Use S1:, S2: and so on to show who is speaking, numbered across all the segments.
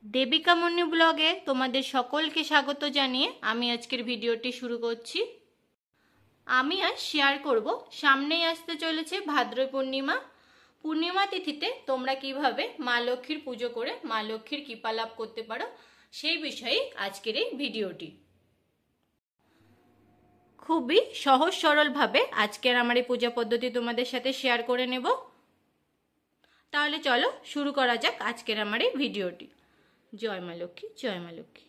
S1: দেবিকা মন্নি ব্লগে তোমাদের সকলকে স্বাগত জানিয়ে আমি আজকের ভিডিওটি শুরু করছি। আমি আজ শেয়ার করব সামনেই আসতে চলেছে ভাদ্র পূর্ণিমা। পূর্ণিমা তিথিতে তোমরা কিভাবে মা লক্ষ্মীর পুজো করে মা লক্ষ্মীর কৃপা লাভ করতে পারো সেই বিষয়ে আজকের এই ভিডিওটি। খুবই সহজ সরলভাবে আজকের আমার এই পূজা পদ্ধতি তোমাদের সাথে শেয়ার করে নেব। তাহলে চলো শুরু করা যাক আজকের আমার এই ভিডিওটি। জয় মা লক্ষ্মী, জয় মা লক্ষ্মী।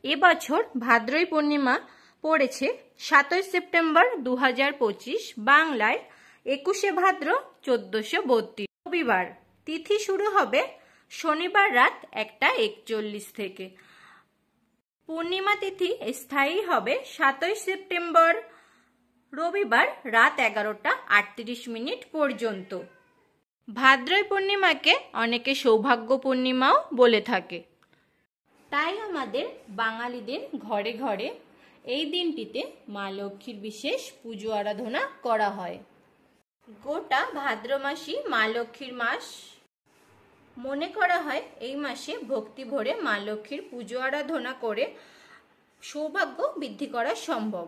S1: এবছর ভাদ্রই পূর্ণিমা পড়েছে 7 সেপ্টেম্বর 2025, বাংলায় 21 ভাদ্র 1432 রবিবার। তিথি শুরু হবে শনিবার রাত 1:41 থেকে। পূর্ণিমা তিথি স্থায়ী হবে 7 সেপ্টেম্বর রবিবার রাত 11:38 পর্যন্ত। ভাদ্রই পূর্ণিমাকে অনেকে সৌভাগ্য পূর্ণিমাও বলে থাকে। তাই আমাদের বাঙালিদের ঘরে ঘরে এই দিনটিতে মা লক্ষ্মীর বিশেষ পুজো আরাধনা করা হয়। গোটা ভাদ্র মাসই মা লক্ষ্মীর মাস মনে করা হয়। এই মাসে ভক্তি ভরে মা লক্ষ্মীর পুজো আরাধনা করে সৌভাগ্য বৃদ্ধি করা সম্ভব।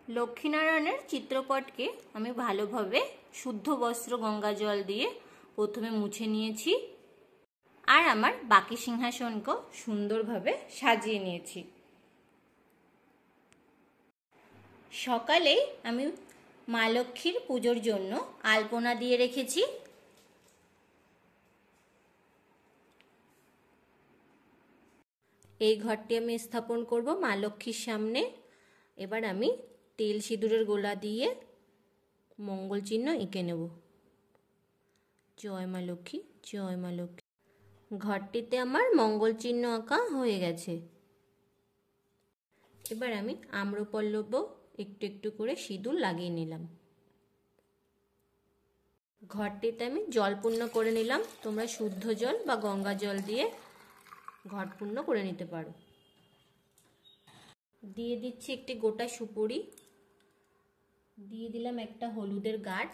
S1: লক্ষ্মীনারায়ণের চিত্রপটকে আমি ভালোভাবে শুদ্ধ বস্ত্র গঙ্গা জল দিয়ে প্রথমে মুছে নিয়েছি, আর আমার বাকি সিংহাসনকেও সুন্দরভাবে সাজিয়ে নিয়েছি। সকালেই আমি মা লক্ষ্মীর পুজোর জন্য আলপনা দিয়ে রেখেছি। এই ঘরটি আমি স্থাপন করব মা লক্ষ্মীর সামনে। এবার আমি তেল সিঁদুরের গোলা দিয়ে মঙ্গল চিহ্ন এঁকে নেব। জয় মা লক্ষ্মী, জয় মা লক্ষ্মী। ঘরটিতে আমার মঙ্গল চিহ্ন আঁকা হয়ে গেছে। এবার আমি আম্রপল্লব একটু একটু করে সিঁদুর লাগিয়ে নিলাম। ঘরটিতে আমি জল পূর্ণ করে নিলাম। তোমরা শুদ্ধ জল বা গঙ্গা জল দিয়ে ঘট পূর্ণ করে নিতে পারো। দিয়ে দিচ্ছি একটি গোটা সুপুরি, দিয়ে দিলাম একটা হলুদের গাঁট,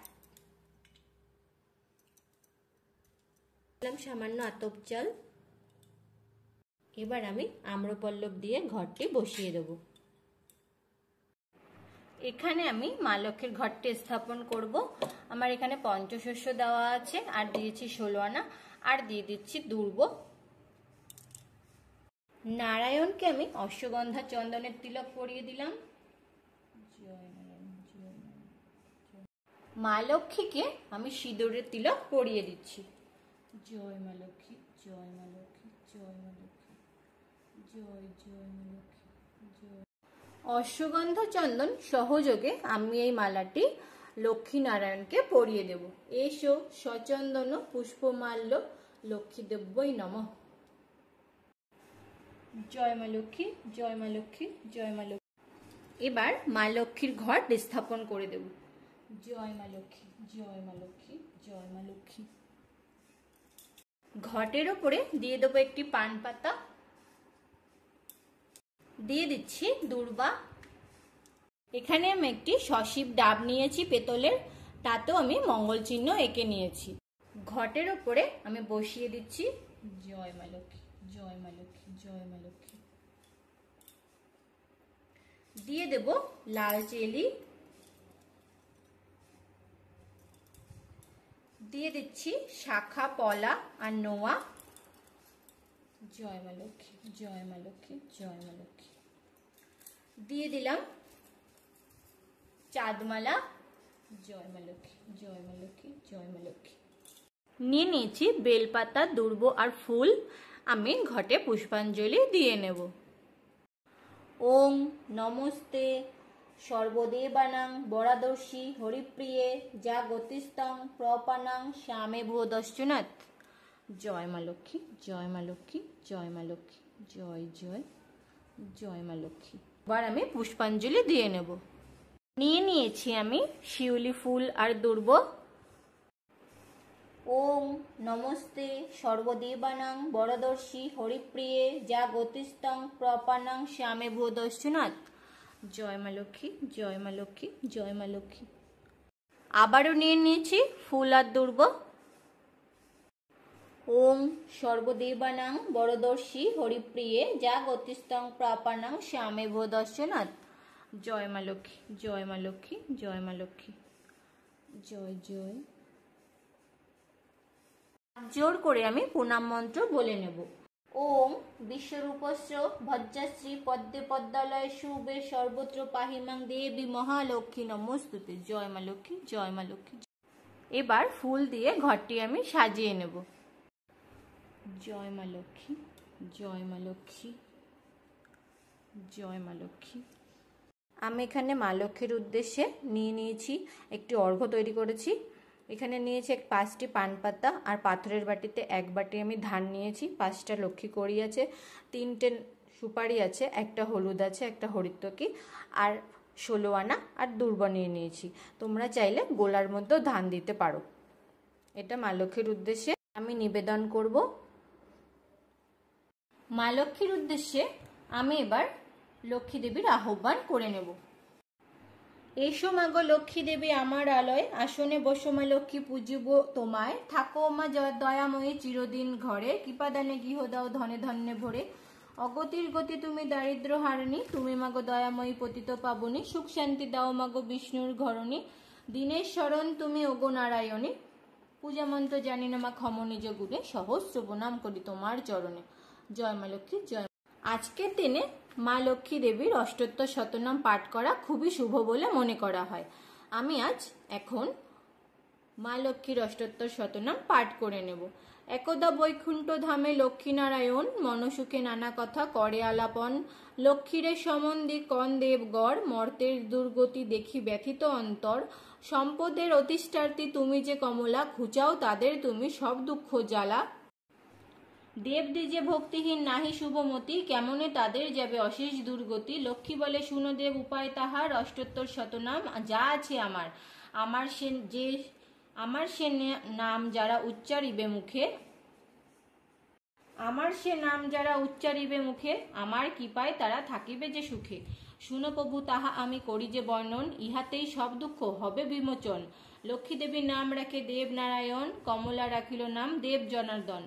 S1: দিলাম সামান্য আতপ চাল। এবার আমি আম্রপল্লব দিয়ে ঘরটি বসিয়ে দেব। এখানে আমি মা লক্ষ্মীর ঘরটি স্থাপন করব। আমার এখানে পঞ্চশস্য দেওয়া আছে, আর দিয়েছি 16 আনা, আর দিয়ে দিচ্ছি দুর্ব। নারায়ণকে আমি অশ্বগন্ধা চন্দনের তিলক পরিয়ে দিলাম। মা লক্ষ্মীকে আমি সিঁদুরের তিলক পরিয়ে দিচ্ছি। জয় মা লক্ষ্মী, জয় মা লক্ষ্মী, জয় মা লক্ষ্মী, জয় জয় মা লক্ষ্মী, জয়। অশ্বগন্ধা চন্দন সহযোগে আমি এই মালাটি লক্ষ্মী নারায়ণকে পরিয়ে দেব। এসো সচন্দন পুষ্পমাল্য লক্ষ্মী দেব্যই নমঃ। জয় মা লক্ষ্মী, জয় মা লক্ষ্মী, জয় মা লক্ষ্মী। এবার মা লক্ষ্মীর ঘট স্থাপন করে দেব। জয় মা লক্ষ্মী, জয় মা লক্ষ্মী, জয় মা লক্ষ্মী। ঘটের ওপরে দিয়ে দেবো একটি পান পাতা, দিয়ে দিচ্ছি দূর্বা। এখানে আমি একটি সশিব ডাব নিয়েছি পেতলের, তাতেও আমি মঙ্গল চিহ্ন এঁকে নিয়েছি। ঘটের ওপরে আমি বসিয়ে দিচ্ছি জয় মা লক্ষ্মী, জয় মা লক্ষ্মী, জয় মা লক্ষ্মী। দিয়ে দেব লাল চেলি, দিয়ে দিচ্ছি শাখা পলা আর নোয়া। জয় মা লক্ষ্মী, জয় মা লক্ষ্মী, জয় মা লক্ষ্মী। দিয়ে দিলাম চাঁদমালা। জয় মা লক্ষ্মী, জয় মা লক্ষ্মী, জয় মা লক্ষ্মী। নিয়ে নিয়েছি বেলপাতা, দুর্ব আর ফুল। আমি ঘটে পুষ্পাঞ্জলি দিয়ে নেব। ওং নমস্তে সর্বদেবানাং বরাদর্শী হরিপ্রিয়ে যা গতিস্তং প্রপানাং শ্যামে ভূদশ্চনাথ। জয় মা লক্ষ্মী, জয় মা লক্ষ্মী, জয় মা লক্ষ্মী, জয় জয় জয় মা লক্ষ্মী। এবার আমি পুষ্পাঞ্জলি দিয়ে নেব। নিয়ে নিয়েছি আমি শিউলি ফুল আর দুর্ব। ওং নমস্তে সর্বদেবানাং বরদর্শী হরিপ্রিয়ে যা গতিস্তং প্রপানাং শ্যামে ভূদশ্চনাথ। জয় মা লক্ষ্মী, জয় মা লক্ষ্মী, জয় মা লক্ষ্মী। আবারও নিয়ে নিয়েছি ফুল আর দুর্ব। ওং সর্বদেবানাং বরদর্শী হরিপ্রিয়ে যা গতিস্তং প্রাপানাং শ্যামে দর্শনাথ। জয় মা লক্ষ্মী, জয় মা লক্ষ্মী, জয় মা লক্ষ্মী, জয় জয়। জোর করে আমি প্রণাম মন্ত্র বলে নেব। ওম বিশ্বরূপস্য ভজ্রাশ্রী পদ্মে পদ্মালয় শুভে সর্বত্র পাহিমাং দেবী মহালক্ষ্মী নমস্তুতে। জয় মা লক্ষ্মী, জয় মা লক্ষ্মী। এবার ফুল দিয়ে ঘরটি আমি সাজিয়ে নেব। জয় মা লক্ষ্মী, জয় মা লক্ষ্মী, জয় মা লক্ষ্মী। আমি এখানে মা লক্ষ্মীর উদ্দেশ্যে নিয়েছি একটি অর্ঘ্য তৈরি করেছি। এখানে নিয়েছি 5টি পান পাতা, আর পাথরের বাটিতে 1 বাটি আমি ধান নিয়েছি, 5টা লক্ষ্মী কড়ি আছে, 3টে সুপারি আছে, একটা হলুদ আছে, একটা হরিতকি, আর 16 আনা আর দুর্ব নিয়েছি। তোমরা চাইলে গোলার মধ্যেও ধান দিতে পারো। এটা মা লক্ষ্মীর উদ্দেশ্যে আমি নিবেদন করব। মা লক্ষ্মীর উদ্দেশ্যে আমি এবার লক্ষ্মী দেবীর আহ্বান করে নেব। এসো মাগো লক্ষ্মী দেবী আমার আলয়, আসনে বসো মা লক্ষ্মী পুজিব তোমায়, থাকো মা দয়াময়ী চিরদিন ঘরে, কৃপাদানে গৃহ দাও ধনে ধন্যে ভরে, অগতির গতি তুমি দারিদ্র হারিণী, তুমি মাগো দয়াময়ী পতিত পাবনী, সুখ শান্তি দাও মাগো বিষ্ণুর ঘরণী, দিনের শরণ তুমি ওগো নারায়ণী, পূজা মন্ত্র জানি না মা ক্ষম নিজ গুণে, সহস্র প্রণাম করি তোমার চরণে। জয় মা লক্ষ্মী, জয়। আজকের দিনে মা লক্ষ্মী দেবীর অষ্টোত্তর শতনাম পাঠ করা খুবই শুভ বলে মনে করা হয়। আমি এখন মা লক্ষ্মীর অষ্টোত্তর শতনাম পাঠ করে নেব। একদা বৈকুণ্ঠ ধামে লক্ষ্মীনারায়ণ, মনসুখে নানা কথা করে আলাপন, লক্ষ্মীরে সম্বন্ধে কন দেবগড়, মর্তের দুর্গতি দেখি ব্যথিত অন্তর, সম্পদের অতিষ্ঠার্থী তুমি যে কমলা, ঘুচাও তাদের তুমি সব দুঃখ জ্বালা, দেব দ্বিজে ভক্তিহীন নাহি শুভমতি, কেমনে তাদের যাবে অশেষ দুর্গতি, লক্ষ্মী বলে শুনো দেব উপায় তাহার, অষ্টোত্তর শতনাম যা আছে আমার সে নাম যারা উচ্চারিবে মুখে, আমার কৃপায় তারা থাকিবে যে সুখে, শুনো প্রভু তাহা আমি করি যে বর্ণন, ইহাতেই সব দুঃখ হবে বিমোচন, লক্ষ্মী দেবীর নাম রাখে দেব নারায়ণ, কমলা রাখিল নাম দেব জনার্দন,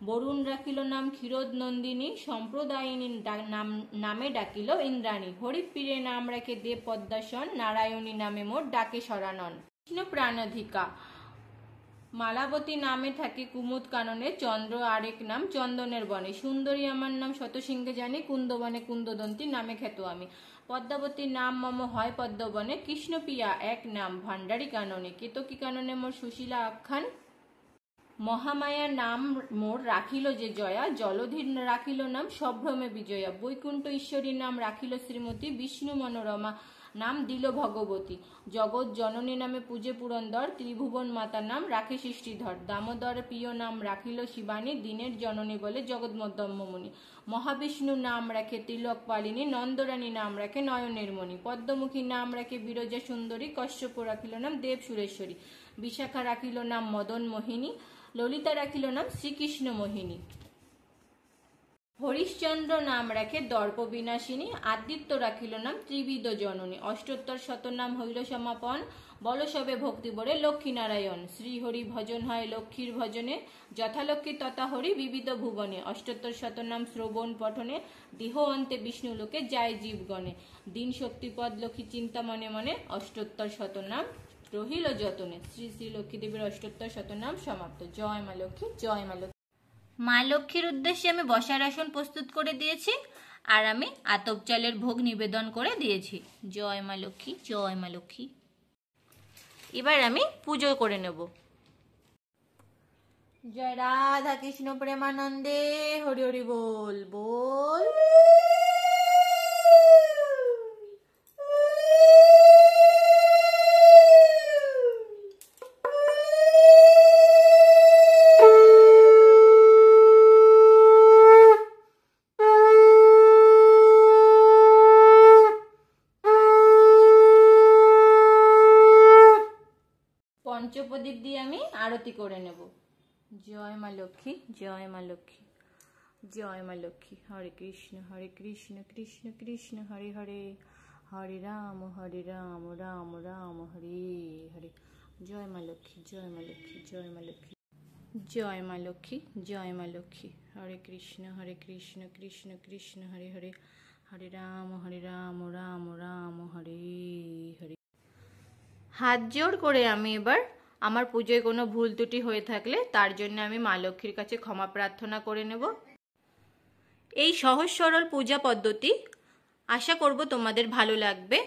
S1: বরুণ রাখিল নাম ক্ষীরোদ নন্দিনী, সম্প্রদায়িনী নামে ডাকিল ইন্দ্রাণী, হরিপ্রিয়ের নাম রাখে দেব পদ্মাসন, নারায়ণী নামে মোর ডাকে সরানন, কৃষ্ণ প্রাণাধিকা, মালাবতী নামে থাকে কুমুদ কাননে, চন্দ্র আরেক নাম চন্দনের বনে, সুন্দরী আমার নাম শতসিংহে জানি, কুন্দবনে কুন্দদন্তী নামে খ্যাত আমি, পদ্মাবতীর নাম মম হয় পদ্মবনে, কৃষ্ণপ্রিয়া এক নাম ভান্ডারী কাননে, কেতকী কাননে মোর সুশীলা আখ্যান, মহামায়ার নাম মোর রাখিল যে জয়া, জলধীর রাখিল নাম সম্ভ্রমে বিজয়া, বৈকুণ্ঠ ঈশ্বরীর নাম রাখিল শ্রীমতী, বিষ্ণু মনোরমা নাম দিল ভগবতী, জগৎ জননী নামে পূজে পুরন্দর, ত্রিভুবন মাতার নাম রাখে সৃষ্টিধর, দামোদর প্রিয় নাম রাখিল শিবানী, দিনের জননী বলে জগৎমধ্যমণি, মহাবিষ্ণু নাম রাখে তিলক পালিনী, নন্দরানী নাম রাখে নয়নের মণি, পদ্মমুখী নাম রাখে বিরজা সুন্দরী, কশ্যপ রাখিল নাম দেব সুরেশ্বরী, বিশাখা রাখিল নাম মদন মোহিনী, ললিতা রাখিল নাম শ্রীকৃষ্ণ মোহিনী, হরিশ্চন্দ্র নাম রাখে দর্প বিনাশিনী, আদিত্য রাখিল নাম ত্রিবিদ জননী, অষ্টোত্তর শতনাম হইল সমাপন, বল সবে ভক্তি বরে লক্ষ্মীনারায়ণ, শ্রী হরি ভজন হয় লক্ষ্মীর ভজনে, যথালক্ষ্মী তথা হরি বিবিধ ভুবনে, অষ্টোত্তর শতনাম শ্রবণ পঠনে, দেহ অন্তে বিষ্ণু লোকে যায় জীবগণে, দিন শক্তিপদ লক্ষ্মী চিন্তা মনে মনে, অষ্টোত্তর শতনাম রহিল যতনে। শ্রী শ্রী লক্ষ্মী দেবীর অষ্টোত্তর শতনাম সমাপ্ত। জয় মা লক্ষ্মী, জয় মা লক্ষ্মী। মা লক্ষ্মীর উদ্দেশ্যে আমি বসার আসন প্রস্তুত করে দিয়েছি, আর আমি আতপ চালের ভোগ নিবেদন করে দিয়েছি। জয় মা লক্ষ্মী, জয় মা লক্ষ্মী। এবার আমি পুজো করে নেব। জয় রাধা কৃষ্ণ প্রেমানন্দে, হরি হরি বল বল। পঞ্চপ্রদীপ দিয়ে আমি আরতি করে নেব। জয় মা লক্ষ্মী, জয় মা লক্ষ্মী, জয় মা লক্ষ্মী। হরে কৃষ্ণ কৃষ্ণ কৃষ্ণ হরে হরে, হরে রাম রাম রাম হরে হরে। জয় মা লক্ষ্মী, জয় মা লক্ষ্মী, জয় মা লক্ষ্মী। জয় মা লক্ষ্মী, জয় মা লক্ষ্মী। হরে কৃষ্ণ কৃষ্ণ কৃষ্ণ হরে হরে, হরে রাম রাম রাম হরে হরে। হাত জোড় করে আমি এবার আমার পুজোয় কোনো ভুল ত্রুটি হয়ে থাকলে তার জন্য আমি মা লক্ষ্মীর কাছে ক্ষমা প্রার্থনা করে নেব। এই সহজ সরল পূজা পদ্ধতি আশা করব তোমাদের ভালো লাগবে।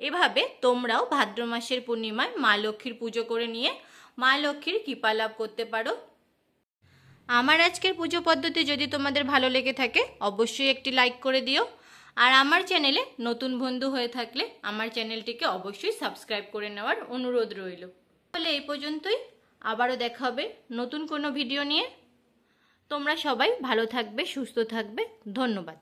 S1: এভাবে তোমরাও ভাদ্র মাসের পূর্ণিমায় মা লক্ষ্মীর পুজো করে নিয়ে মা লক্ষ্মীর কৃপা লাভ করতে পারো। আমার আজকের পুজো পদ্ধতি যদি তোমাদের ভালো লেগে থাকে অবশ্যই একটি লাইক করে দিও। আর আমার চ্যানেলে নতুন বন্ধু হয়ে থাকলে আমার চ্যানেলটিকে অবশ্যই সাবস্ক্রাইব করে নেওয়ার অনুরোধ রইল। তাহলে এই পর্যন্তই, আবারও দেখা হবে নতুন কোনো ভিডিও নিয়ে। তোমরা সবাই ভালো থাকবে, সুস্থ থাকবে। ধন্যবাদ।